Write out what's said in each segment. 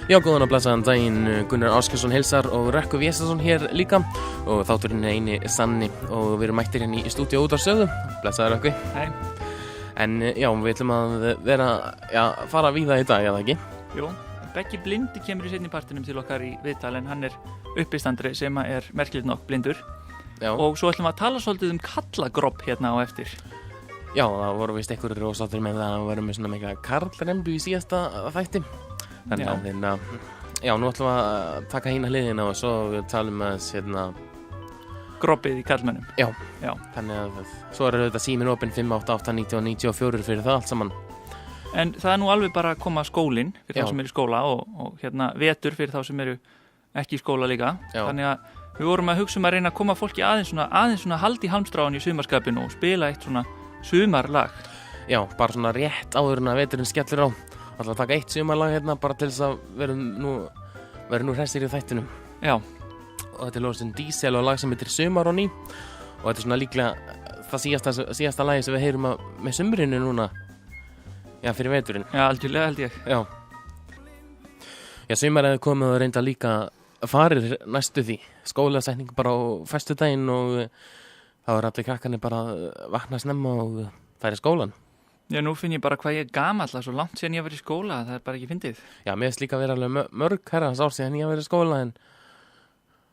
Já, góðan og blessaðan daginn, Gunnar Áskjesson heilsar og Rökkur Vésason hér líka og þátturinn eini sanni og við erum mættir hérna í stúdíó út á Sögu. Blessaður Rökkur. Hei. En já, við ætlum að fara víða í dag, eða ekki? Jú, Beggi blindi kemur í seinni partinum til okkar í viðtal en hann uppistandari sem er merkilegt nokk blindur. Já. Og svo ætlum við að tala svolítið kallagropp hérna á eftir. Já, það voru vist einhverjir rósáttir með það að vera með svona mikla karlrembu í síðasta þætti. Þannig að já, nú ætlum við að taka hína hliðina og svo við talum að Groppið í kallmönnum. Já. Já. Þannig að svo þetta síminn opinn 588-90-94 fyrir það allt saman. En það nú alveg bara að koma skólinn fyrir þá sem eru í skóla og vetur fyrir þá sem eru ekki í skóla líka. Já. Þannig að við vorum að hugsa að reyna að koma fólki aðeins svona haldi í hamstráin í sumarskapinu og spila eitt svona sumarlag. Já, bara svona rétt áður en að veturinn skellur á. Ætla að taka eitt sumarlag hérna bara til þess að vera nú hressir í þættinum. Já. Og þetta ljóðsinn Diesel og lag sem heitir Sumar og ný. Og þetta svona líklega það síðasta lagi sem við heyrum með sumrinu núna. Já, fyrir veturinn. Já, algjörlega held ég. Já. Já, sumar hefði komið og reynda líka farir næstu því. Skólasetning bara á föstudaginn og þá allir krakkarnir bara vakna snemma og færi skólan. Já, nú finn ég bara hvað ég gamall, svo langt síðan ég var í skóla, það bara ekki fyndið. Já, mér finnst líka að vera alveg mörg herrans ár síðan ég var í skóla, en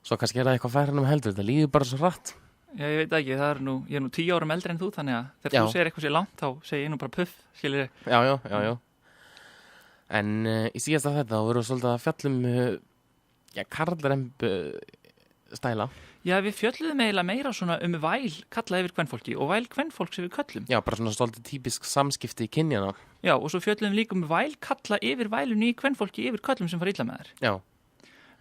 svo kannski það eitthvað færri en heldur, þetta líður bara svo hratt. Já, ég veit ekki, ég er nú 10 árum eldri en þú, þannig að þegar þú segir eitthvað sér langt, þá segir ég nú bara puff, skilur þig. Já. En í síðasta þetta, þá vorum við svolítið að fjallum, karlremb stæla. Já, við fjölluðum eiginlega meira svona væl kalla yfir kvenfólki og væl kvenfólks yfir köllum. Já, bara svona svolítið típisk samskipti í kynjana. Já, og svo fjölluðum líka væl kalla yfir vælunni í kvenfólki yfir köllum sem fara illa með þær. Já.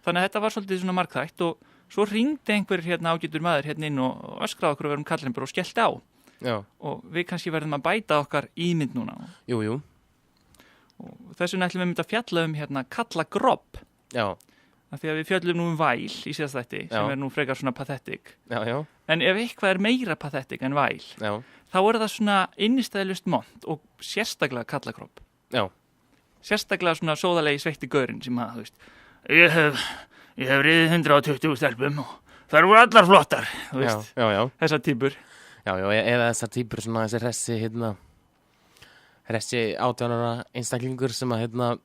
Þannig að þetta var svolítið svona margþætt og svo hringdi einhver ágætur maður inn og öskraði okkur að vera kallrembur og skellti á. Já. Og við kannski verðum að bæta okkar ímynd núna. Jú. Og þess vegna ætlum við að fjalla kallagropp. Já. Því að við fjöllum nú væl í síðast þætti sem nú frekar svona pathetic. Já. En ef eitthvað meira pathetic en væl, þá það svona innistæðlust mont og sérstaklega kallakropp. Já. Sérstaklega svona sóðalegi sveitti gaurinn sem að, þú veist, ég hef riðið 120 stelpum og þær voru allar flottar, þú veist. Já. Þessar týpur. Já, eða þessar týpur svona þessi hressi 18 ára einstaklingur sem að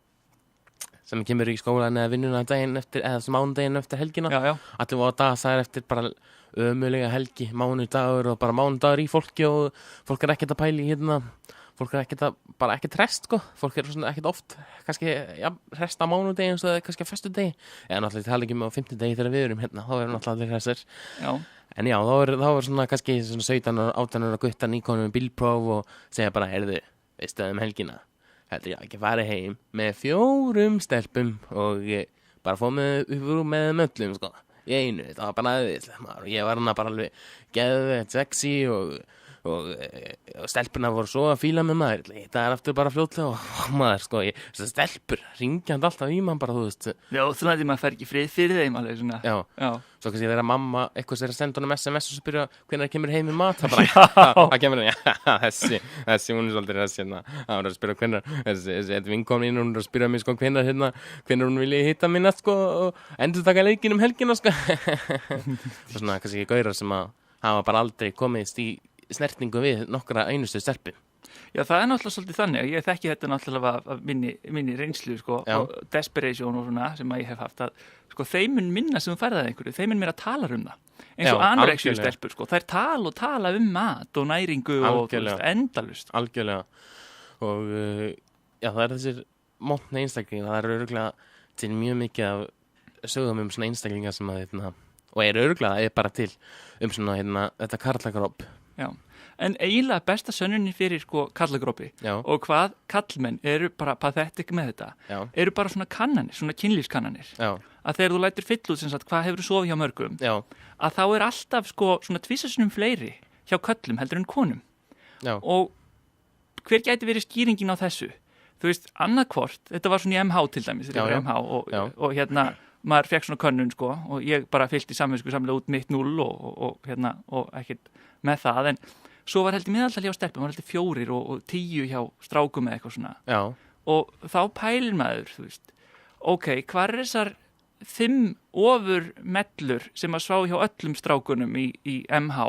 sem kemur í skólan eða vinnuna daginn eftir, eða mánudaginn eftir helgina. Já. Allir voru að dasa eftir bara ömulega helgi, mánudagur og bara mánudagur í fólki og fólk ekkert að pæla í fólk ekkert hrest, sko. Fólk svona ekkert oft, kannski, hrest á mánudegi eins og kannski á föstudegi. Eða náttúrulega tala ekki um á 50 degi þegar við erum þá náttúrulega allir hressir. Já. En já, þá var svona kannski svona 17 og 18 ára guttar nýkonum með bílpróf og segja bara, veistu helgina? Heldur ég ekki farið heim með 4 stelpum og bara fóð með möllum, sko. Í einu, það var bara aðeinslega maður og ég var bara alveg geðveikt sexy og stelpurna voru svo að fíla með maður. Það aftur bara fljótlega og maður, sko, stelpur ringjandi alltaf í mann bara, þú veist. Já, þannig að maður fær ekki frið fyrir þeim alveg svona. Já. Svo kannski þegar mamma eitthvað sér að senda honum SMS og spyrja hvenær kemur heim í mat, það bara, það kemur þessi, hún svolítið þessi, það var að spyrja hvenær, þessi vinkomin inn, hún er að spyrja mig, sko, hvenær hún vilji hitta minna, sko, og endur taka leikinn helgina, sko. Og svona kannski gaurar sem að hafa bara aldrei komist í snertingu við nokkra einustu stelpu. Já, það náttúrulega svolítið þannig. Ég þekki þetta náttúrulega af minni reynslu, sko, og desperation og svona sem að ég hef haft að, sko, þeim mun minna sem þú færði að einhverju, þeim mun meira talar um það. Eins og anorexíu stelpur, sko. Þær tala um mat og næringu og endalust. Algjörlega. Og það þessir montna einstaklingar, það örugglega til mjög mikið af sögum um svona einstaklingar sem að, og örugglega bara til svona, þetta karlakropp. Já, en eiginlega besta sönnunin fyrir, sko, kallagroppi og hvað kallmenn eru bara pathetic með þetta, eru bara svona kannanir, svona kynlífskannanir. Já. Að þegar þú lætur fyll út sem sagt hvað hefur þú sofið hjá mörgum, að þá alltaf, sko, svona tvisvarsinnum fleiri hjá köllum heldur en konum. Já. Og hver gæti verið skýringin á þessu? Þú veist, annarkvort, þetta var svona í MH til dæmis, þegar ég var í MH og maður fekk svona könnun, sko, og ég bara fyllti samlega út mitt 0 og ekkert með það, en svo var heldur miðaldal hjá stelpum, var heldur 4 og 10 hjá strákum eða eitthvað svona. Já. Og þá pælir maður, þú veist, ok, hvað þessar 5 ofurmellur sem að svá hjá öllum strákunum í MH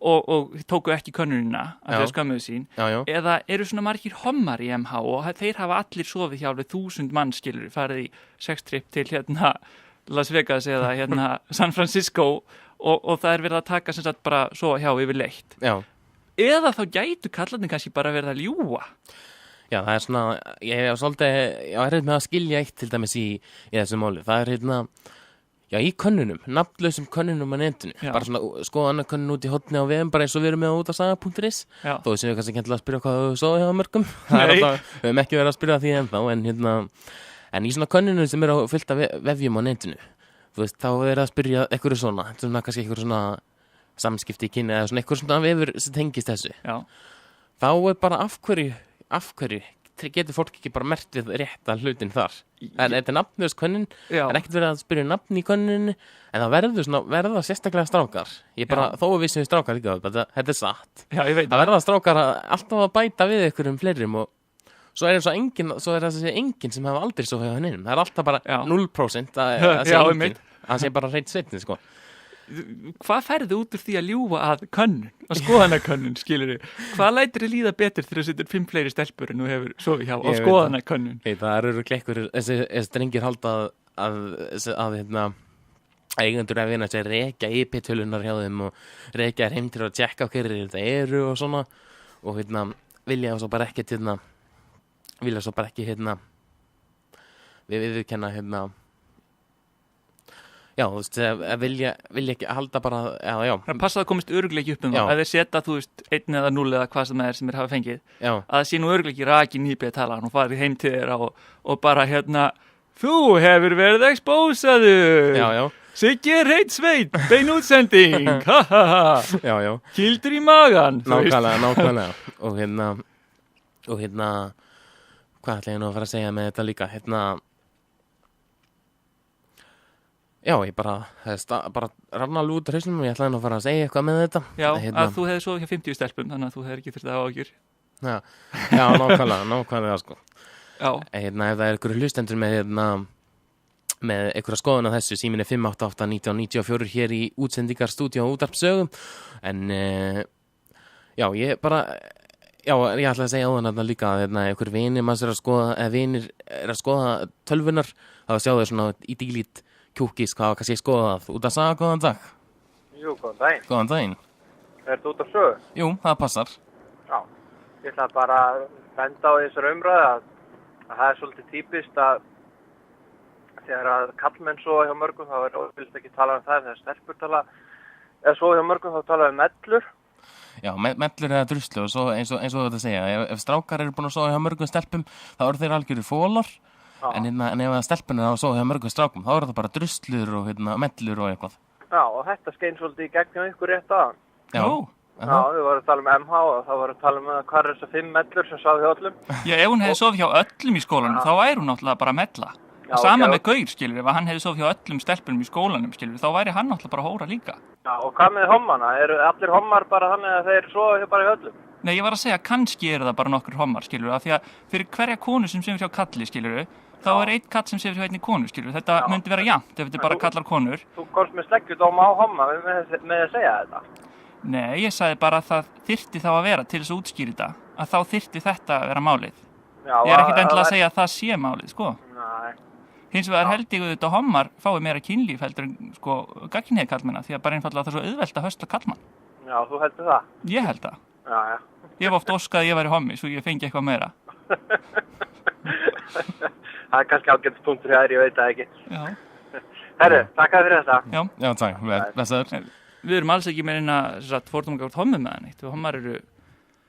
og tóku ekki könnunina að þau skömmuðu sín eða eru svona margir hommar í MH og þeir hafa allir sofið hjá alveg 1000 mann skilur farið í sextrip til Las Vegas eða San Francisco og það verið að taka sem sagt bara sofa hjá yfir leitt eða þá gætu kallarnir kannski bara verið að ljúga. Já, það svona, ég er með að skilja eitt til dæmis í þessu máli. Það í könnunum, nafnlausum könnunum á netinu. Bara svona skoða annað könnun út í hotni á vegum, bara eins og við erum með út á saga.is. Þó sem við kannski ekki að spyrja hvað þú sofa hjá mörgum. Við höfum ekki verið að spyrja því ennþá, en í svona könnunum sem eru fyllt af vefjum á netinu, þú veist, þá er að spyrja einhverju svona kannski einhverju svona samskipti í kynni eða svona einhverju svona vefur sem tengist þessu. Þá er bara af hverju getur fólk ekki bara merkt við rétta hlutin þar þetta nafnlaus könnun ekkert verið að spyrja nafn í könnunni en það verða sérstaklega strákar ég bara, þó að við sem strákar líka þetta satt, það verða strákar alltaf að bæta við einhverjum fleirum og svo er það enginn sem hafa aldrei sofið hjá hennum, það er alltaf bara 0% að segja enginn, það sé bara hreint sveitin sko. Hvað færðu út úr því að ljúga að könnun, að skoðanakönnun, skilur þið? Hvað lætir þið líða betur þegar þú setur 5 fleiri stelpur en þú hefur sofið hjá á skoðanakönnun? Það eru klekkur, þessi strengir halda að eigendur að vinna sér rekja IP-tölunar hjá þeim og rekja heim til að tjekka hverju þetta eru og svona og vilja svo bara ekki við kenna Já, þú veist, vilja ekki halda bara, já. Það passa að það komist öruggleiki upp það, að þeir setja, þú veist, 1 eða 0 eða hvað sem það er sem þeir hafa fengið, að það sé nú öruggleiki rakin í IP-talan og farið heim til þeirra og bara þú hefur verið expósaður, Siggi er heitt sveit, bein útsending, ha, kildur í magan. Nákvæmlega, og hvað ætla ég nú að fara að segja með þetta líka, Já, ég bara rann alveg út af hausnum og ég ætlaði nú að fara að segja eitthvað með þetta. Já, að þú hefði sofið hjá 50 stelpum, þannig að þú hefði ekki þurft að áhyggjur. Já, nákvæmlega, sko. Já. Ef það er einhverju hlustendur með einhverja skoðun á þessu, síminn er 588-1994 hér í útsendingarstúdíó og útvarpssögum, en ég ætlaði að segja á þannig líka að einhver vinir manns er að skoða tölvunar, þá sjá þau svona í dílít kjúkis, hvað var kannski skoðað út að saga, góðan dag. Jú, góðan daginn. Góðan daginn. Ertu út af sögu? Jú, það passar. Já, ég ætla bara að benda á þessar umræðu að það er svolítið típist að þegar að kallmenn sofa hjá mörgum þá er óvilt ekki tala það, þegar stelpur tala eða sofa hjá mörgum þá tala mellur. Já, mellur eða druslu og svo eins og þetta segja, ef strákar eru búin að sofa hjá mörgum stelpum þá eru þeir algjörir fólar. En ef það stelpunir á svo hjá mörgum strákum þá er það bara druslur og mellur og eitthvað. Já, og þetta skein svolítið í gegnum ykkur rétt aðan. Já, við vorum að tala um MH og þá vorum að tala um hvað er þessar 5 mellur sem sofið hjá öllum. Já, ef hún hefði sofið hjá öllum í skólanum þá væri hún náttúrulega bara mella. Sama með Gaur, skilur, ef hann hefði sofið hjá öllum stelpunum í skólanum, skilur, þá væri hann náttúrulega bara hóra líka. Já, og hvað með hommana? Eru allir hommar bara þannig að þeir sofa bara hjá öllum? Nei, ég var að segja, kannski eru það bara nokkur hommar, skilur, af því að fyrir hverja konu sem sefur hjá kalli, skilur, þá er einn kall sem sefur hjá einni konu, skilur. Þetta myndi vera jafnt ef þetta bara kallar konur. Þú komst með sleggjudóma á homma með að segja þetta? Nei, ég sagði bara að það þyrfti þá að vera til þess að útskýra þetta, að þá þyrfti þetta að vera málið. Já, ég er ekkert endilega að segja að það sé málið, sko. Nei. Hins vegar held ég að hommar fái meira kynlíf heldur en sko gagnkynhneigð karlmenna því að bara einfaldlega það er svo auðvelt að höstla karlmann. Já, þú heldur það? Ég held það. Já. Ég hef oft óskað að ég væri hommi svo ég fengi eitthvað meira. Það er kannski ágætspunktur hér, ég veit það ekki. Já. Herru, takk fyrir þetta. Já, takk. Blessaður. Við erum alls ekki með eina fordóma gagnvart hommum með það neitt. Hommar eru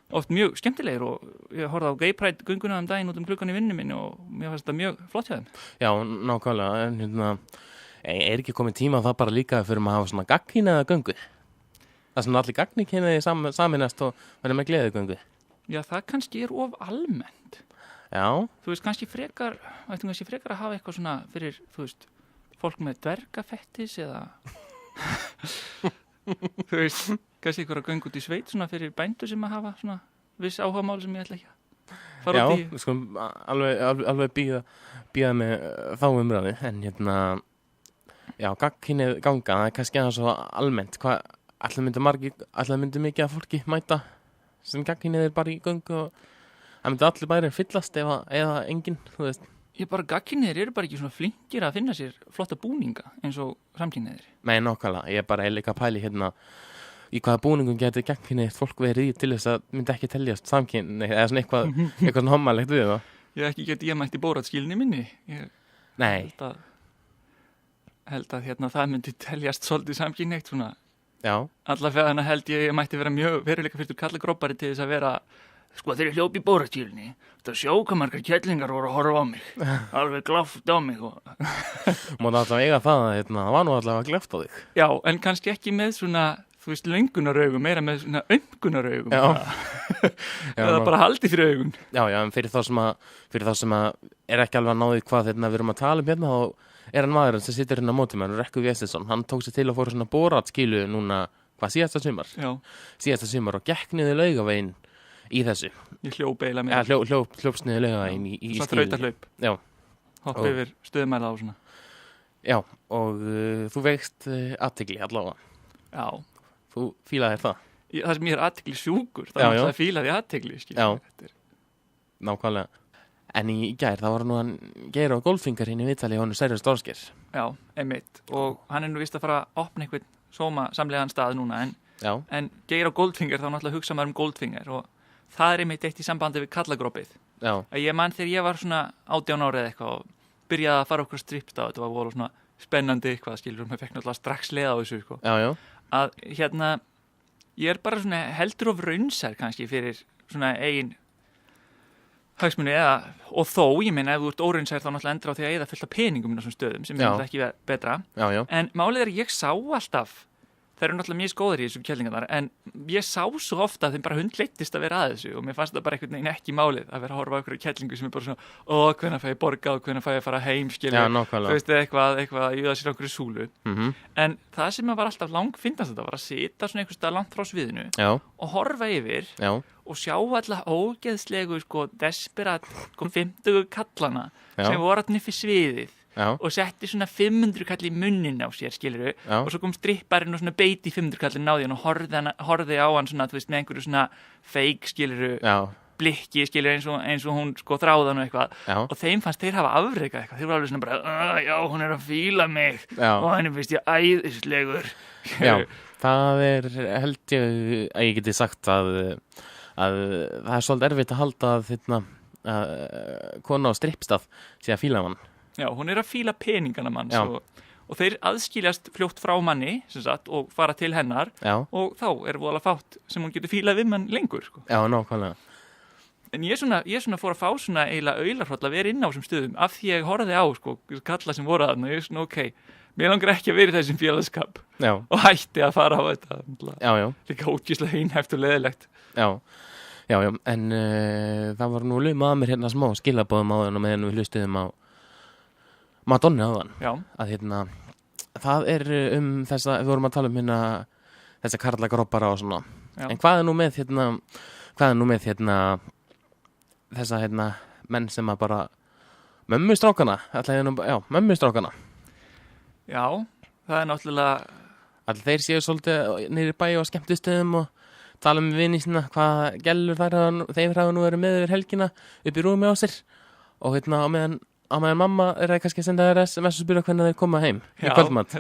oft mjög skemmtilegir og ég horfði á Gay Pride gönguna daginn út klukkan í vinnu minni og mér fannst þetta mjög flott hjá þeim. Já, nákvæmlega, en er ekki komið tíma á það bara líka fyrir að hafa svona gagnkynhneigða göngu? Það sem allir gagnkynhneigðir saminast og verður með gleðigöngu. Já, það kannski er of almennt. Já. Þú veist, kannski frekar að hafa eitthvað svona fyrir, þú veist, fólk með dvergafettis eða þú veist, kannski ykkur að göngu út í sveit svona fyrir bændur sem að hafa svona viss áhugamál sem ég ætla ekki að fara út í. Já, sko, alveg býða með þá umræði, en já, gagnkynið ganga, það kannski aðeins svo almennt, hvað ætli myndi mikið að fólki mæta sem gagnkynið bara í göngu og það myndi allir bæri fyllast eða enginn, þú veist. Ég bara gagnkynniðir eru bara ekki svona flinkir að finna sér flotta búninga eins og samkynniðir. Nei, nákvæmlega, ég bara líka að pæli í hvaða búningum getur gagnkynniðt fólk verið í til þess að myndi ekki teljast samkynniðt eða svona eitthvað svona hommalegt við það. Ég mætti Borat-skilni minni. Nei. Held að það myndi teljast svolítið samkynniðt svona. Já. Allavega held ég mætti vera mjög veruleika fyrir kallagrópari til þess að vera sko þegar ég hljóp í Borat-skilni það sjá hvað margar kettlingar voru að horfa á mig alveg gláft á mig Mátti alltaf eiga það var nú alltaf að gláft á þig. Já, en kannski ekki með svona þú veist, löngunaraugum, meira með svona ömgunaraugum eða bara haldið fyrir augun. Já, en fyrir þá sem að er ekki alveg að náði hvað við erum að tala um þá er hann maðurinn sem situr á móti mér, Rekku Vésteinsson, hann tók sér til að fóra svona Borat-skilu núna, síðasta sumar og gekk niður Laugaveginn í þessu. Ég hljóp eiginlega með. Já, hljóps niður Laugaveginn í skilu. Svo þrautahlaup. Já. Hoppa yfir stöðumæla á svona. Já, og þú veikst athygli allavega. Já. Þú fílaðir það? Það sem ég er athygli sjúkur, það er fílaði athygli, Já, nákvæmlega. En í gær, það var nú hann Geir og Goldfinger í viðtali í honum Sverrir Stórsker. Já, einmitt. Og hann er nú víst að fara að opna einhvern samlegan stað núna, en Geir og Goldfinger, þá náttúrulega hugsa maður Goldfinger og það er einmitt eitt í sambandi við kallagrópið. Já. Að ég man þegar ég var svona 18 ára eða eitthvað og byrjaði að fara okkur strippst á þetta var voru svona spennandi eitthvað, skilur, maður fekk náttúrulega strax leið á þessu, sko. Já. Að ég er bara svona heldur of raunsær kannski fyrir svona eigin hagsmuni og þó, ég meina, ef þú ert óraunsær þá náttúrulega endur á því að eyða fullt af peningum í þessum stöðum sem er náttúrulega ekki betra. Já. En málið er að ég sá alltaf það eru náttúrulega mjög góðir í þessum kellingarnar en ég sá svo ofta að þeim bara hundleittist að vera að þessu og mér fannst það bara einhvern veginn ekki málið að vera að horfa á einhverju kellingu sem er bara svona hvenær fæ ég borga og hvenær fæ ég að fara heim þú veist, eitthvað að jöða sér einhverju súlu en það sem var alltaf langfindast þetta var að sita svona einhvers stað langt frá sviðinu og horfa yfir og sjá alla ógeðslegu desperat 50 kallana sem voru allir fyrir sviðið og setti svona 500 kall í munnin á sér, skiluru, og svo kom stripparinn og svona beiti 500 kallin náði hann og horfði á hann svona, þú veist, með einhverju svona fake, skiluru, blikki, skiluru, eins og hún þráði hann og eitthvað og þeim fannst þeir hafa afreikað eitthvað, þeir voru alveg svona bara, já, hún er að fíla mig og henni finnst ég æðislegur. Já, það held ég að ég geti sagt að það er svolítið erfitt að halda að kona á strippstað sé að fíla hann. Já, hún er að fíla peningana manns og þeir aðskiljast fljótt frá manni sem sagt, og fara til hennar og þá er voðalega fátt sem hún getur fílað við mann lengur. Sko. Já, nákvæmlega. En ég svona fór að fá svona eiginlega aularhroll að vera inn á þessum stöðum af því ég horfði á kalla sem voru þarna og ég svona mér langar ekki að vera í þessum félagskap og hætti að fara á þetta. Líka ógeðslega einhæft og leðilegt. Já, en það var nú lumað að mér hérna smá skilabóðum á þennan meðan við hlustuðum á Madonna á þann að það er þessa, við vorum að tala um þessa karlagrópara og svona en hvað er nú með þessa menn sem að bara mömmustrákana mömmustrákana Já, það er náttúrulega allir þeir séu svolítið niður í bæ og skemmtistöðum og tala um vini sína hvað gellur þeir hafa nú verið með yfir helgina upp í rúmi á sér og á meðan mamma er það kannski að senda þér SMS og spyrja hvernig þeir koma heim í kvöldmat.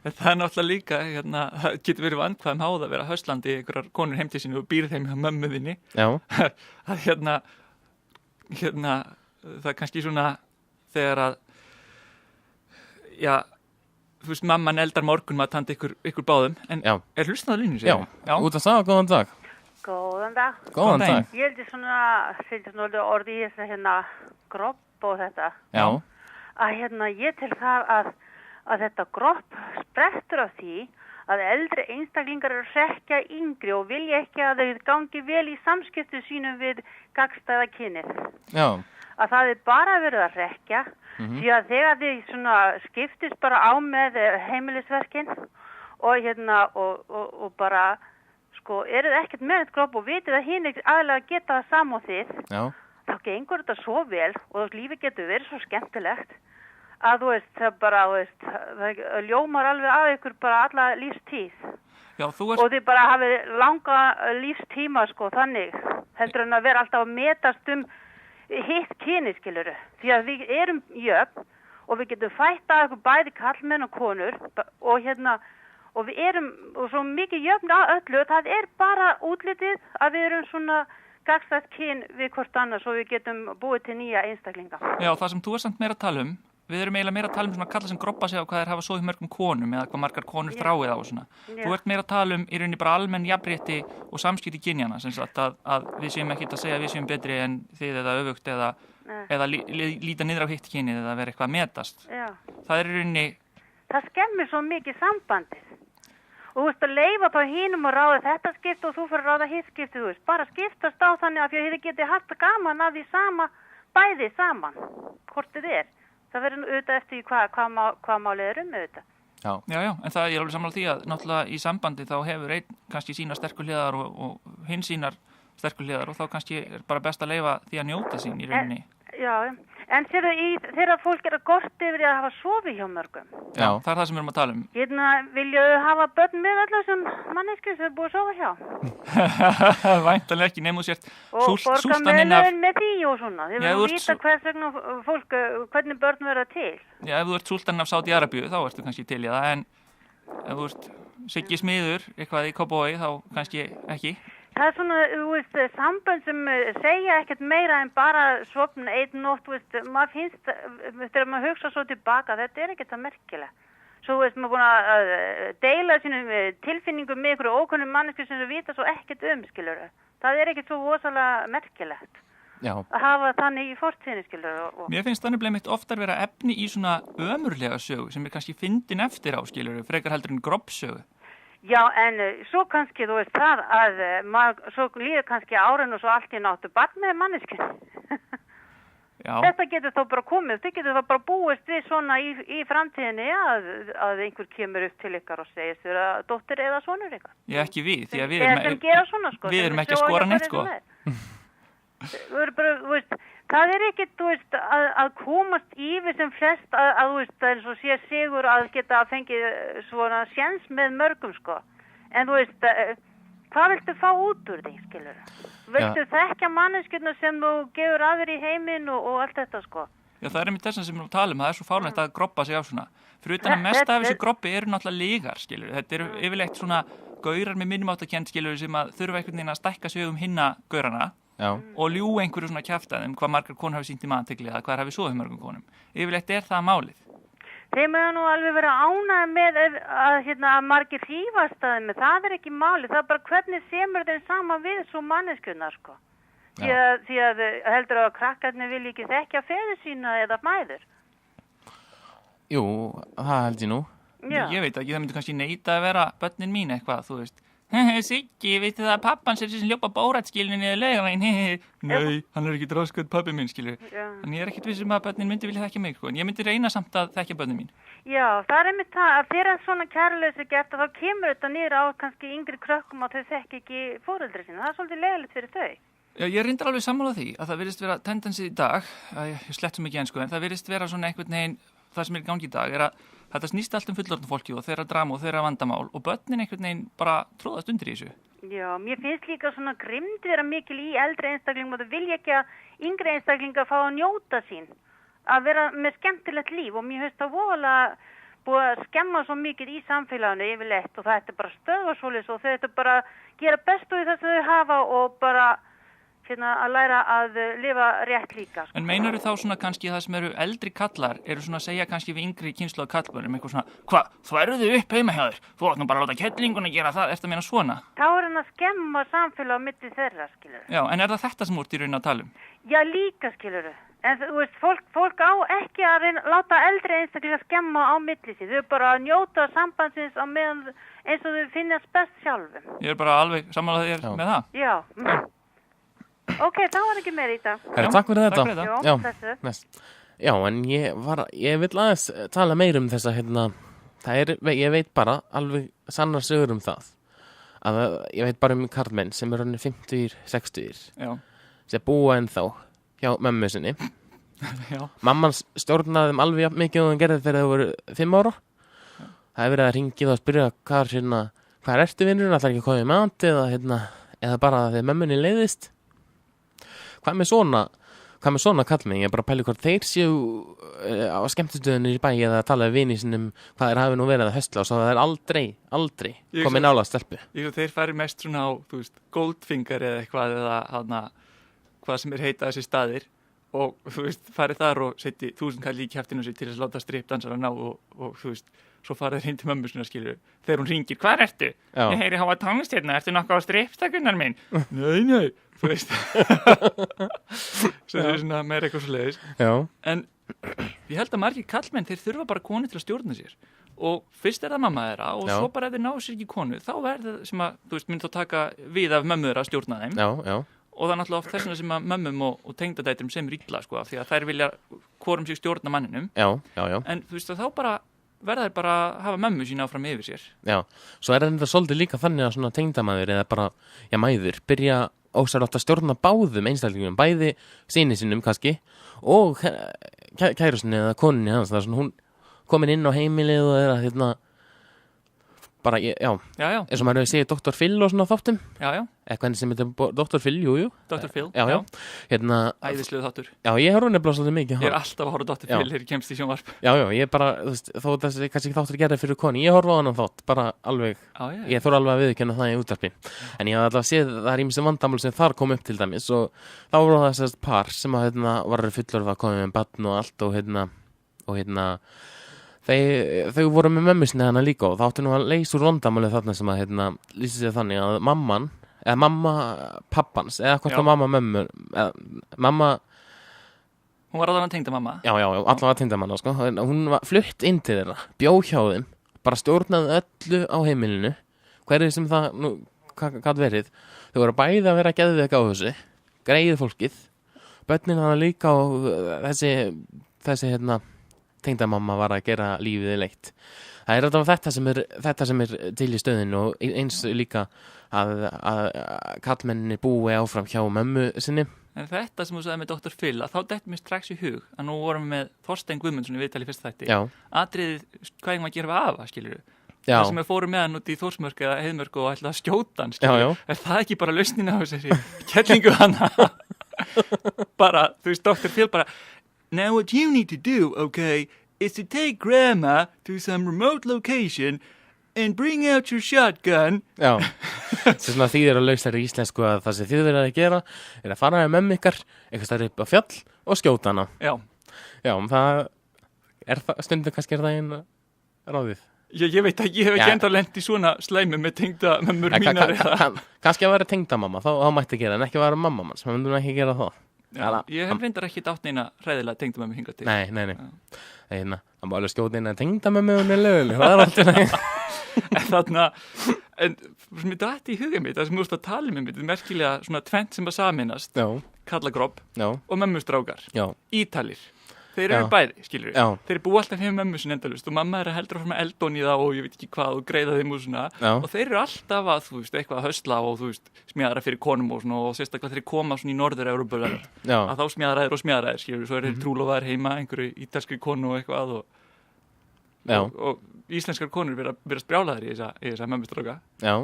Það er náttúrulega líka, það getur verið vandkvæðum háð að vera höslandi einhverjar konur heim til sínu og býrð heim hjá mömmuðinni. Já. Það það er kannski svona þegar að, þú veist, mamman eldar morgun maður tandi ykkur báðum, en er hlustnað að línu sér? Já, út að sagða, góðan dag. Góðan dag. Góðan dag. Ég heldur svona orði í þessa gropp og þetta að ég til það að þetta gropp sprettur af því að eldri einstaklingar eru að hrekkja yngri og vilja ekki að þau gangi vel í samskiptu sínum við gagnstæða kynið. Já. Að það er bara verið að hrekkja því að þegar þið svona skiptist bara á með heimilisverkin og bara eruð ekkert með þetta gropp og vitið að hinn aðlega geta það sam og þið þá gengur þetta svo vel og lífið getur verið svo skemmtilegt að þú veist, það bara, þú veist, það ljómar alveg af ykkur bara alla lífstíð. Já, og þið bara hafið langa lífstíma, sko, þannig, heldur en að vera alltaf að metast hitt kyni, skilurðu. Því að við erum jöfn og við getum fætt að ykkur bæði kallmenn og konur og við erum svo mikið jöfn að öllu, það bara útlitið að við erum svona gagnstætt kyn við hvort annars og við getum búið til nýja einstaklinga. Já, það sem þú samt meira að tala við erum eiginlega meira að tala svona kalla sem groppa sig á hvað hafa sofið mörgum konum eða hvað margar konur þráið á og svona. Þú ert meira að tala í rauninni bara almenn jafnrétti og samskipti kynjanna, sem sagt að við séum ekkert að segja að við séum betri en þið eða öfugt eða líta niður á hitt kynið eða vera eitthvað að metast. Já. Það í rauninni... Það skemmir svo mikið sambandið. Og þú veist að leifa þá hinum og ráða þetta skipti og þú fyrir að ráða hitt skipti, þú veist. Bara skiptast á þannig að þið getið haft gaman af því bæði saman, hvort þið Það verður auðvitað eftir hvað málið auðvitað. Já, en það alveg sammála því að náttúrulega í sambandi þá hefur einn kannski sína sterkur hliðar og hinn sínar sterkur hliðar og þá kannski bara best að leyfa því að njóta sín í rauninni. Já, en þegar fólk að gorti yfir að hafa sofið hjá mörgum. Já, það það sem við erum að tala Vilju hafa börn með allar sem manneskju sem er búið að sofa hjá? Væntanlega ekki, nefnum sért súltaninn af... Og borga með því og svona. Þið verðum vita hvers vegna fólk, hvernig börn verða til. Já, ef þú ert súltaninn af Sádi-Arabíu, þá ertu kannski til í það, en ef þú ert Siggi Smiður, eitthvað í Kópavogi, þá kannski ekki. Það svona, þú veist, sambönd sem segja ekkert meira en bara svopna einn nótt, þú veist, maður finnst, þegar maður hugsa svo tilbaka, þetta ekkert það merkilega. Svo, þú veist, maður búin að deila sínum tilfinningum með ykkur ókunnum mannesku sem þú vita svo ekkert skilur. Það ekkert svo rosalega merkilegt. Já. Að hafa þannig í fortíðinni, skilur. Mér finnst þannig bleið oftar vera efni í svona ömurlega sögu sem kannski fyndin eftir á, skilur, frekar heldur en grobbsögu. Já, en svo kannski, þú veist það að svo líður kannski árin og svo allt í náttu barn með manneskinu. Já. Þetta getur þá bara komið, þið getur þá bara búist við svona í framtíðinni að einhver kemur upp til ykkar og segist þér að dóttir eða sonur ykkar. Já, ekki við, því að við erum ekki að skora neitt, sko. Þú veist, það ekkert, þú veist, að komast yfir sem flest þú veist, það svo sé sigur að geta fengið svona séns með mörgum, sko. En þú veist, hvað viltu fá út úr því, skilur? Viltu þekkja manneskjuna sem þú gefur aður í heiminn og allt þetta, sko? Já, það einmitt þess að sem við talum, það svo fárlegt að groppa sig á svona. Fyrir utan að mest af þessu groppi eru náttúrulega lígar, skilur. Þetta yfirleitt svona gaurar með minnumáttakend, skilur, sem að þurfa einhvern veginn að stækka sig hinna gaurana. Já. Og ljú einhverju svona kjaftaðum hvað margar konur hafi sýnt í maðurtegli eða hvað hafi sofið mörgum konum. Yfirleitt það málið. Þeim nú alveg vera ánægð með að margir hrífast að þeim, það ekki málið, það bara hvernig semur þeim saman við svo manneskjuna, sko. Því að heldur að krakkarnir vilja ekki þekkja feður sína eða mæður. Jú, það held ég nú. Já. Ég veit ekki, það myndi kannski neita að vera börnin mín eitthvað, þú veist. Siggi, veitu það að pappan sér sem ljópa bóratskilinu niður laugavægin? Nei, hann ekki dráskuð pappi minn, skilur. En ég ekkert vissum að börnin myndi vilja þekkja mig, sko. En ég myndi reyna samt að þekkja börnin mín. Já, það einmitt það að fyrir svona kærleysi gert að þá kemur þetta niður á kannski yngri krökkum að þau þekki ekki foreldri sína. Það svolítið leiðilegt fyrir þau. Já, ég reyndar alveg sammála því að það virðist vera tendensi í dag, ég slettum ekki ensku, en það virðist vera svona einhvern veginn, það sem í gangi í dag að þetta snýst allt fullorðna fólki og þeirra drama og þeirra vandamál og börnin einhvern veginn bara tróðast undir í þessu. Já, mér finnst líka svona grimmd vera mikil í eldri einstaklingum og það vilja ekki að yngri einstaklinga fá að njóta sín, að vera með skemmtilegt líf og mér finnst það voðalega búið að skemma svo mikið í samfélaginu yfirleitt og það bara stöðvarsólis og þau bara gera bestu í þess að þau hafa og bara að læra að lifa rétt líka. En meinar þá svona kannski það sem eru eldri kallar, eru svona að segja kannski við yngri kynslóð kallbörnum, eitthvað svona, hvað, þværðu upp heima hjá þér? Þú átt nú bara að láta kettlinguna gera það, eftir að meina svona? Þá hann að skemma samfélag á milli þeirra, skilur. Já, en það þetta sem úr í raun að tala um? Já, líka, skilur. En þú veist, fólk á ekki að láta eldri einstaklega skemma á milli sín. Þau bara að njóta sambandsins á meðan eins og þau finnast best sjálfum. Ég bara alveg sammála þér með það. Já. Ok, þá var ekki meira í dag. Takk fyrir þetta. Takk fyrir þetta. Já, en ég vil aðeins tala meir þessa, ég veit bara alveg sannar sögur það. Að ég veit bara karlmenn sem eru 50, 60, sem búa ennþá hjá mömmu sinni. Mamman stjórnaði þeim alveg mikið og hann gerði þegar þau voru 5 ára. Það hefur verið að ringið og spyrja hvað ertu vinurinn, ætlar ekki að koma í mat eða bara þegar mömmunni leiðist. Hvað með svona kallmenn? Ég bara pæli hvort þeir séu á skemmtistöðunni í bæ eða tala við vini sinum hvað þeir hafi nú verið að höstla og svo það er aldrei komið nála stelpu. Þeir færi mest svona á, Goldfinger eða eitthvað eða hvað sem heita þessi staðir og farið þar og setji 1000 kall í kjaftinu sig til þess að láta strippdansara ná og svo farið þeir hinn til mömmu sinna skilur þegar hún ringir, hvað ertu? Ég heyri háa tónlist hérna, ertu nokkuð á strippstakunnar minn? Nei sem er svona meira eitthvað svo leiðis en ég held að margir kallmenn þeir þurfa bara konu til að stjórna sér og fyrst er það mamma þeirra og svo bara ef þeir ná sér ekki konu þá verður það sem að mynd þá taka við af mömmu þeirra að stjórna þeim og það er náttúrulega oft þess sem að mömmum og tengdadætrum sem er illa sko af því að þær vilja hvorum sig stjórna manninum en þá bara verða þeir bara að hafa mömmu sína áfram yfir sér. Já, svo er þetta svolítið líka þannig að svona tengdamæður eða bara, mæður, byrja ósælátt að stjórna báðum einstaklingum, bæði syni sinum kannski og kærusinni eða koninni hans, það er svona hún komin inn á heimilið og er að bara, eins og maður hefur segið Dr. Phil og svona þáttum. Eða hvernig sem þetta er Dr. Phil, jú. Dr. Phil, æðislegur þáttur. Já, ég horf nefnilega svolítið mikið. Ég er alltaf að horfa Dr. Phil þegar ég kemst í sjónvarp. Já, ég bara, þó þessi kannski þáttur gerði fyrir koni, ég horfa á hann þátt, bara alveg, ég þóra alveg að viðurkenna það í útvarpi. En ég hafði alltaf séð það er ýmsum vandamál sem þar kom upp til dæmis og þá voru það þess par sem að, var fullorðið að koma með barn og allt þau voru með mömmu sinni hana líka og það átti nú að leysa úr vandamálið þarna sem að lýsi sig þannig að mamma pappans eða hvort að mamma hún var allavega tengdamamma allavega tengdamamma sko. Hún var flutt inn til þeirra, bjó hjá þeim bara stjórnaði öllu á heimilinu hverju sem það nú gat verið, þau voru bæði að vera geðveik á þessu, greið fólkið börnin hana líka og þessi tengdamamma var að gera lífið leitt. Það er þetta sem er til í stöðinu og eins líka að kallmenninni búi áfram hjá mömmu sinni. En þetta sem þú sagði með Dr. Phil, að þá dettur mér strax í hug að nú vorum við með Þorstein Guðmundsson í viðtali fyrsta þætti. Atriðið hvað ég maður gera við afa, skilur við. Það sem við fórum með hann út í Þórsmörk eða Heiðmörk og ætlaði að skjóta hann, skilur við. Er það ekki bara lausnin á þessari kellingu hana? Bara, Dr. Phil bara now what you need to do, okay, is to take grandma to some remote location and bring out your shotgun. Já, svona þýðir að lauslega í íslensku að það sem þið verið að gera er að fara með mömmu ykkar, eitthvað stærri upp á fjall og skjóta hana. Já, það er stundum kannski er það einn ráðið. Ég veit ekki, ég hef ekki enda lent í svona slæmi með tengdamömmur mínar eða. Kannski að vera tengdamamma, þá mætti gera en ekki að vera mamma manns, maður myndum ekki gera það. Ég hef reyndar ekki átt neina hræðilega tengdamömmu hingað til. Nei. Það má alveg skjóta inn að tengdamömmu hún er löguleg, það er alltaf en sem ég dætti í hugað mitt, það sem þú veist að tala með mitt, merkilega svona tvent sem að saminast, kallagrobb og mömmustrákar, Ítalir. Þeir eru bæði, skilur við. Þeir eru búið alltaf hefur mömmu sinni endalust og mamma er að heldur að fara með eldón í það og ég veit ekki hvað og greiða þeim og svona. Og þeir eru alltaf að, eitthvað að höstla og smjæðra fyrir konum og svona og sérstaklega þeir koma svona í Norður-Evrópu að þá smjæðra þeir, skilur við. Svo er þeir trúlofaðir heima einhverju ítalskri konu og eitthvað og íslenskar konur vera sprjálaðir í þessa mömmustráka. Já,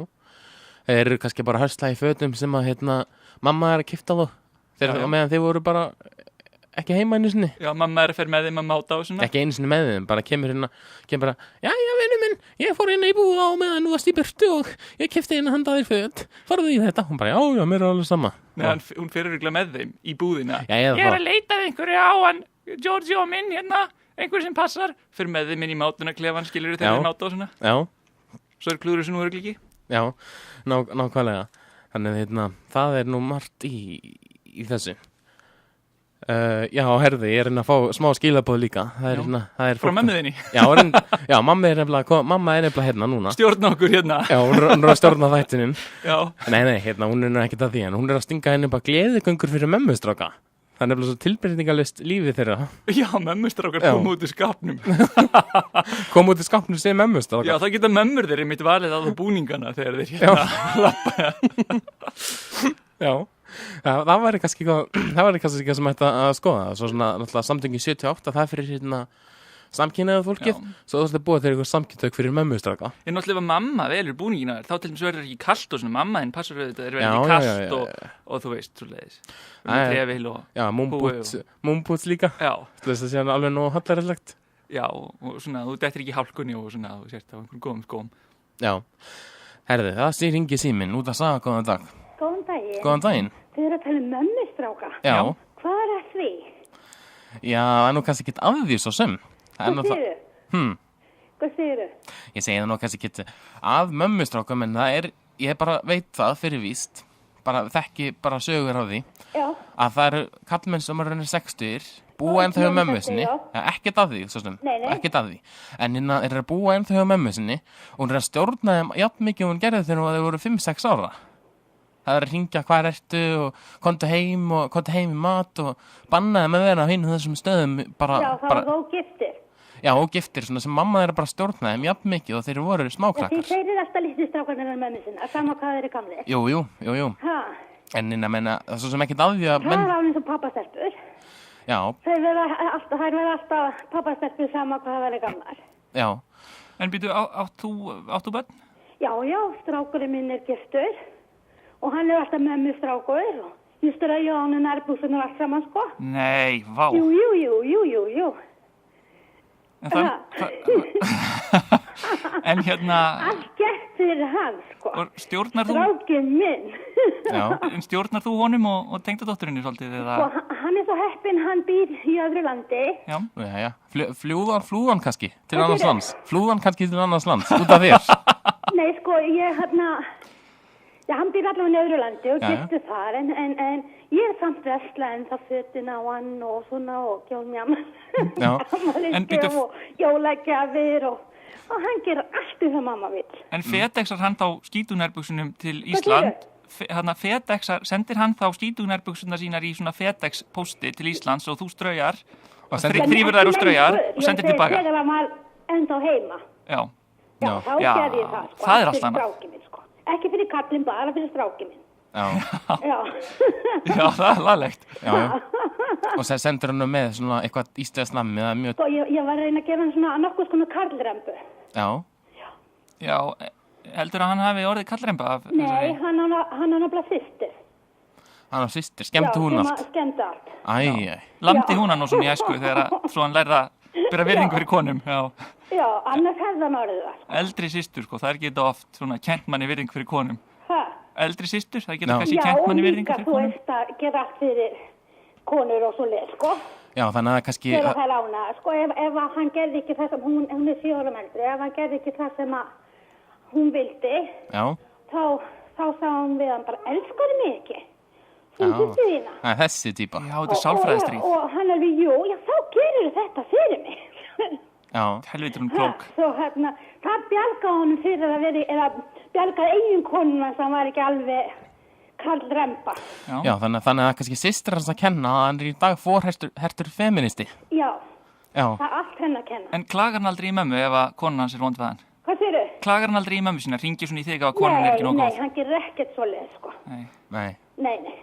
þeir eru kannski bara höstla í fötum sem að mamma er að kipta þá meðan þeir voru bara ekki heima einu sinni. Já, mamma er að fer með þeim að máta og svona. Ekki einu sinni með þeim, bara kemur bara, jæja, vinur minn, ég fór inn í búð á meðan þú varst í burtu og ég keypti inn að handa þér föt. Farðu í þetta? Hún bara, já, mér er alveg sama. Nei, hún fer örugglega með þeim í búðina. Ég er að leita einhverju á hann, Giorgio minn einhver sem passar. Fer með þeim inn í mátuna klefan, skilur þeir máta og svona. Já. Svo er klúður sem nú örugglega ekki. Já, nákvæmlega. Þannig það er nú margt í þessu. Já, herði, ég er að fá smá skilaboð líka. Það er frá mömmuðinni. Já, mamma er nefnilega hérna núna. Stjórna okkur hérna. Já, hún er að stjórna þættinum. Já. Nei, hún er ekkert að því, en hún er að stinga henni bara gleðigöngur fyrir mömmustráka. Það er nefnilega svo tilbreytingalist lífið þeirra. Já, mömmustrákar kom út í skapnum. Kom út í skapnum sem mömmustrákar. Já, það geta mömmur þeirri mitt valið á búningana þegar þeir lappa. Já. Það væri kannski eitthvað sem ætti að skoða. Svo svona, náttúrulega samtöngin 78, það fyrir hérna samkynhneigða fólkið. Svo þú ætti að búa til eitthvað samkynntök fyrir mömmustráka. Ég náttúrulega mamma velur búningina þá til dæmis verður ekki kalt og svona mamma þinn passar auðvitað verður ekki kalt og þú veist, svo leiðis. Trefil og já, múmbúts líka. Já. Þú veist það sé alveg nóg hallarillegt. Já, og svona, þú dettir ekki í hálkunni og svona, þú sért á einhverjum góðum skóm. Já. Herði, það hringi síminn út að Saga, góðan dag. Góðan daginn. Góðan daginn. Þið eru að tala um mömmustráka. Já. Hvað er að því? Já, það nú kannski ekki af því svo sem. Hvað segirðu? Hvað segirðu? Ég segi það nú kannski ekki af mömmustrákum, en ég bara veit það fyrir víst, þekki bara sögur á því, að það eru kallmenn sem eru 60, búa ennþá hjá mömmu sinni, ekkert af því, svo sem, ekkert af því, en hérna eru að búa ennþá hjá mömmu sinni og hún er að stjórna þeim jafn mikið og hún gerði þegar þau voru 5-6 ára. Það er að hringja hvað ertu og komdu heim í mat og bannaði með vera á hinn þessum stöðum bara. Já, það var þó giftir. Já, og giftir, svona sem mamma þeirra bara stjórnaði þeim jafn mikið og þeir voru smákrakkar. Þið segir alltaf lítið strákarnir með mömmu sinni, að sama hvað þeir eru gamlir. Jú. En það er svo sem ekkert af því að... Það er alveg eins og pappastelpur. Já. Þær verða alltaf pappastelpur sama hvað það verður gamlar. Já. En býtu, áttu börn? Já, strákurinn minn er giftur og hann er alltaf mömmustrákur og ég strauja á hann nærbúsunar allt saman, sko. Nei, vá. Jú. En hérna... Allt gert fyrir hann, sko. Og stjórnar þú... Strákinn minn. Já, en stjórnar þú honum og tengdadótturinni svolítið, eða... Og hann er svo heppinn, hann býr í öðru landi. Já. Flúðan kannski til annars lands. Flúðan kannski til annars lands, út af þér. Nei, sko, hann býr allavega í öðru landi og giftur þar, en ég er samt vesla en það fötin á hann og svona og gjálmjama. Já. Ammælisgjöf og jólagjafir og hann gerir allt það mamma vill. En FedExar hann þá skítunærbuksunum til Ísland? FedExar, sendir hann þá skítunærbuksunar sínar í svona FedEx posti til Íslands og þú straujar og þrýfur þær og straujar og sendir tilbaka? Þegar hann var ennþá heima. Já. Já, þá gerði ég það, sko. Það er allt annað. Ekki fyrir kallinn, bara fyrir strákinn minn. Já. Já, það er laglegt. Já. Og það sendur hann með svona eitthvað íslensk nammi eða mjög... Sko, ég var að reyna að gefa hann svona nokkuð svona karlrembu. Já, heldur að hann hafi orðið karlremba af... Nei, hann á nefnilega systir. Hann á systir, skemmti hún allt? Já, skemmti allt. Æ. Lamdi hún hann og svona í æsku þegar svo hann lærði að bera virðingu fyrir konum, Já, annars hefði hann orðið það, sko. Eldri systur, sko, það er ekki oft svona kent manni virðingu fyrir konum. Eldri systur, það geta kannski kent manni virðingu fyrir konum. Já, og líka, þú veist að gera allt fyrir konur og svo leið, sko. Já, þannig að kannski... Þegar það lána, sko, ef hann gerði ekki það sem hún er 4 ára eldri, ef hann gerði ekki það sem hún vildi, þá sá hún við hann bara, elskar mig ekki. Þessi típa. Já, þetta er sálfræðistríð. Og hann er við, þá gerir þetta fyrir mig. Já. Helvítur hún klók. Svo það bjargaði honum fyrir að vera, eða bjargaði eigin konuna sem var ekki alveg karlremba. Já, þannig að kannski systir hans að kenna að hann er í dag forhertur feministi. Já, það er allt henn að kenna. En klagar hann aldrei í mömmu ef að konan hans er vond við hann? Hvað segirðu? Klagar hann aldrei í mömmu sína, ringir svona í þig ef að konan er ekki nóg góð? Nei, hann gerir ekkert svoleið, sko. Nei.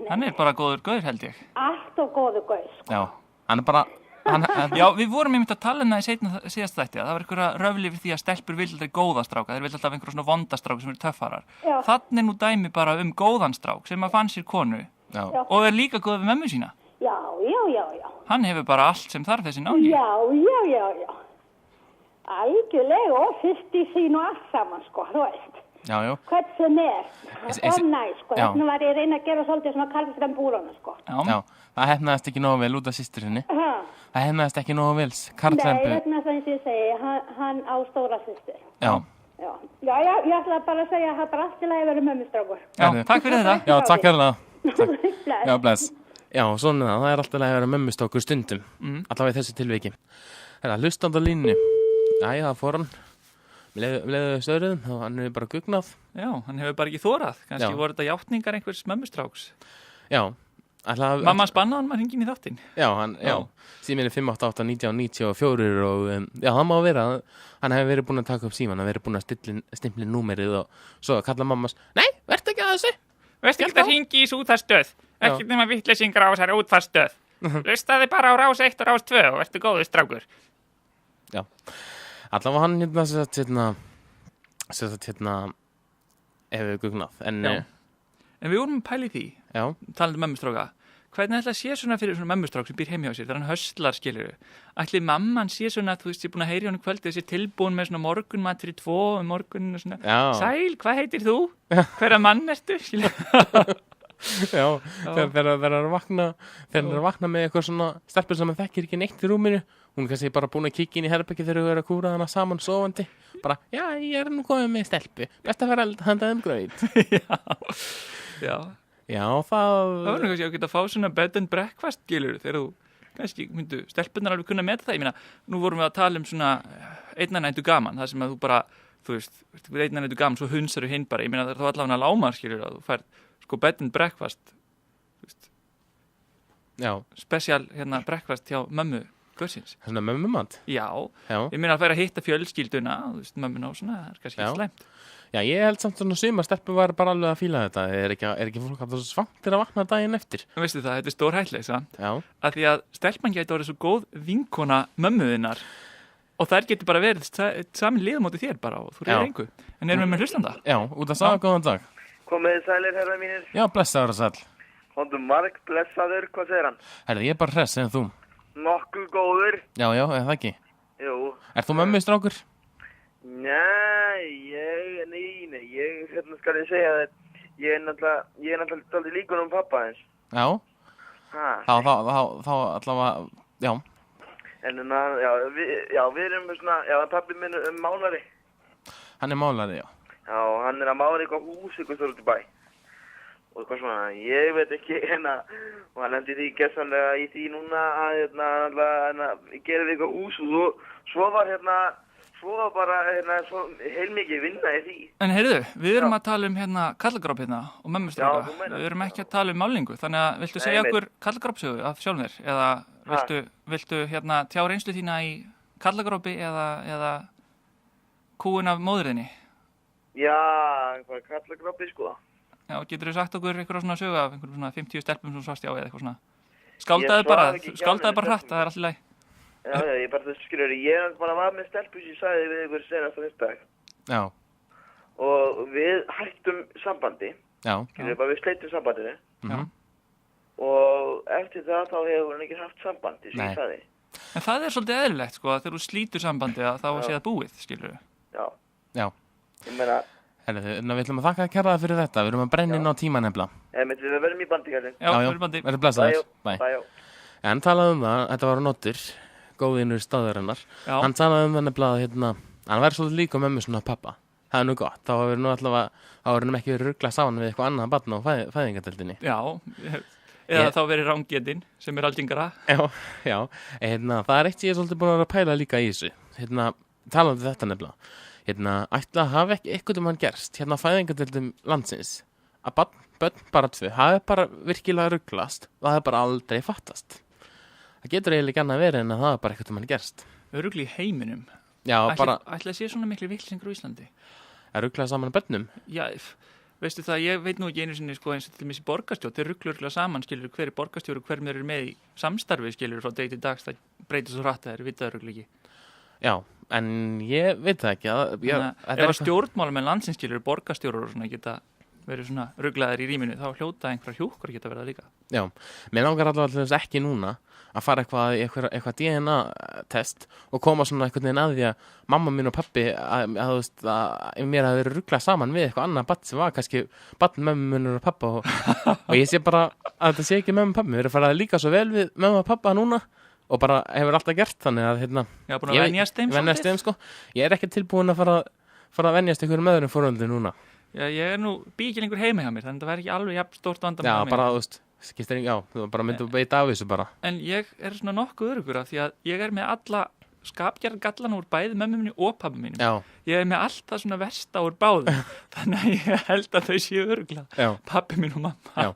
Hann er bara góður gaur, held ég. Allt og góður gaur, sko. Já, hann er bara... Já, við vorum einmitt að tala það í síðast þætti að það var einhverja röfli fyrir því að stelpur vil aldrei góða stráka, þeir vil alltaf einhverja svona vonda stráka sem eru töffarar. Þannig er nú dæmi bara góðan strák sem að fann sér konu og er líka góð við mömmu sína. Já. Hann hefur bara allt sem þarf þessi náli. Já. Algjörlega og fyrst í sín og allt saman, sko, þú veist. Já. Hvert sem það næ, sko. Þannig var ég að reyna að gera svolítið svona karlsrem búrana, sko. Já, það hefnaðist ekki nógu vel út af systur sinni. Það hefnaðist ekki nógu vel, karlrembu. Nei, hefnaðist eins og ég segi, hann á stóra systur. Já, ég ætla bara að segja að það bara allt til að ég verið mömmustrákur. Já, takk fyrir þetta. Já, takk hérlega. Já, bless. Já, svona það er alltaf að vera mömmustrákur stundum, allavega í þessu tilviki. Það er hlustandi á línu. Æ, það fór hann. Leðu stöðruðum, þá hann hefur bara gugnað. Já, hann hefur bara ekki þórað. Kannski voru þetta játningar einhvers mömmustráks. Já. Mamma spannaði hann, maður hringin í þáttinn. Já, síminn er 588-1994 og það má vera að hann hefur verið búin að taka upp síman, hann hefur verið búin að stimpla númerið og svo kalla mammas, nei, verð ekki að þessu. Veistu ekki að hringi í útvarpsstöð? Ekki nema vitleysingar á þessari útvarpsstöð. Hlustaði bara á Rás 1 og Rás 2 og vertu góður strákur. Já, allavega hann hefur gugnað. En við vorum að pæla í því, talandi mömmustráka. Hvernig ætla að sé svona fyrir svona mömmustrák sem býr heim hjá sér, þegar hann höstlar, skilur við. Ætli mamman sé svona, þú veist, ég er búin að heyra í honum kvöldið, þessi tilbúin með svona morgunmat fyrir 2 morgunin og svona. Sæl, hvað heitir þú? Hverra mann ertu? Já, þegar hann er að vakna með eitthvað svona stelpur sem hann þekkir ekki neitt í rúminu. Hún er kannski bara búin að kíkja inn í herbergi þegar þau eru að kúra hana saman sofandi. Bara, já, ég er nú komið með stelpu. Best að vera handað graut. Já, það var nú kannski að geta að fá svona bed and breakfast, skilur, þegar þú kannski myndu stelpunar alveg kunna meta það. Ég meina, nú vorum við að tala um svona einnanættu gaman, það sem að þú bara, þú veist, einnanættu gaman, svo hunsar hinn bara. Ég meina, það er þá allavega lámar, skilur, að þú fær sko bed and breakfast, þú veist. Já. Special, breakfast hjá mömmu Gursins. Svona mömmumat? Já. Ég meina að færa að hitta fjölskylduna, þú veist, mömmuna og svona, það er kannski ekki slæmt. Já, ég held samt svona sumar stelpur var bara alveg að fíla þetta. Er ekki fólk alltaf svo svangt að vakna daginn eftir? Veistu það, þetta er stór hættuleg, sant? Já. Af því að stelpan gæti orðið svo góð vinkona mömmuðinnar og þær getur bara verið saman liðmóti þér bara og þú reyður engu. En erum við með hlustanda? Já, út að sagða góðan dag. Komið þið sælir, herra mínir. Já, blessaður og sæl. Hóndum Mark, blessaður, hvað segir hann? Herði, ég er bara hress, en þú? Nokkuð góður. Já, eða það ekki? Jú. Ert þú mömmustrákur? Nei, ég skal ég segja það, ég er náttúrulega dálítið líkur pappa eins. Já, þá allavega, já. En við erum svona, pappi minn málari. Hann er málari, já. Já, hann er að mála eitthvað hús eitthvað stór út í bæ. Og eitthvað svona, ég veit ekki, og hann lendi því gessanlega í því núna að gera við eitthvað hús og svo var bara heilmikið vinna í því. En heyrðu, við erum að tala um kallagróp og mömmustráka. Við erum ekki að tala um málingu, þannig að viltu segja okkur kallagrópsögu af sjálfum þér? Eða viltu tjá reynslu þína í kallagrópi eða kúin af móðurinni? Já, hvað kallagrópi sko. Já, getur þú sagt okkur eitthvað svona sögu af einhverjum svona 50 stelpum sem svast á eða eitthvað svona? Skáldaði bara hratt, það er allt í lagi. Já, ég bara þess skilur, ég bara var með stelpu sem ég sagði við ykkur senast á fyrstdag. Já. Og við hættum sambandi. Já. Skilur, bara við sleitum sambandinu. Já. Og eftir það þá hefur hann ekki haft sambandi, sem ég sagði. En það er svolítið eðlilegt, sko, að þegar þú slítur sambandi að þá sé það búið, skilur. Já. Ég meina... Við ætlum að þakka kærlega fyrir þetta, við erum að brenna inn á tíman nefnilega. Við verðum í bandi, kærlega. Já, við verðum í bandi. Verður blessaður. Bæ. En talaðu það, þetta var Noddur, góðinur staðarinnar. Hann talaði það nefnilega, hann væri svolítið líka mömmu svona pappa. Það er nú gott, þá hefur nú allavega, þá hefur hann ekki verið ruglað saman við eitthvað annað barn á fæðingadeildinni. Já, eða þá verið ranggetinn sem er algengara. Já, það er eitt sem ég er svolítið búin að pæla líka í þessu. Talandi þetta nefnilega. Ætla að hafa ekki eitthvað hann gerst fæðingadeildum landsins að börn bara 2 hafi bara virkilega ruglast og það hefur bara aldrei fattast. Það getur eiginlega ekki annað verið en að það er bara eitthvað hann gerst. Örugli í heiminum. Já, ætla að sé svona miklu vitleysingur á Íslandi. Að ruglað saman börnum? Já, veistu það, ég veit nú ekki einu sinni sko eins og til missi borgarstjórn, þeir ruggla saman, skilur, hver er borgarstjóri og hver með eru með í samstarfi, skilur, frá degi til dags, það breytir svo hratt að þeir vita rugla ekki. Já, en ég veit það ekki. Ef að stjórnmálamenn landsins, skilur, borgarstjórar og svona geta verið svona rugglaðir í rýminu, þá hljóta einhverja hjúkar geta verið líka. Já, mér langar allavega ekki núna að fara eitthvað DNA-test og koma svona einhvern veginn að því að mamma mín og pappi að mér hafi verið rugglað saman við eitthvað annað barn sem var kannski barn mömmu minnar og pappa og ég sé bara að þetta sé ekki mömmu og pappi. Við erum farað líka svo vel við mömmu og pappa núna og bara hefur alltaf gert þannig að Já, búin að venjast þeim sko. Ég er ekki tilbúin að fara að venjast einhverjum öðrum forvöldum núna. Já, ég er nú bíkil einhver heima hjá mér, þannig að það væri ekki alveg jafn stórt vandamál. Já, bara, þú bara myndir að beita af þessu bara. En ég er svona nokkuð örugur af því að ég er með alla skapgerðgallan úr bæði mömmu minni og pabba mínum. Já. Ég er með allt það svona versta úr báðum, þannig að ég held að þau séu öruglað. Pabbi mín og mamma. Já.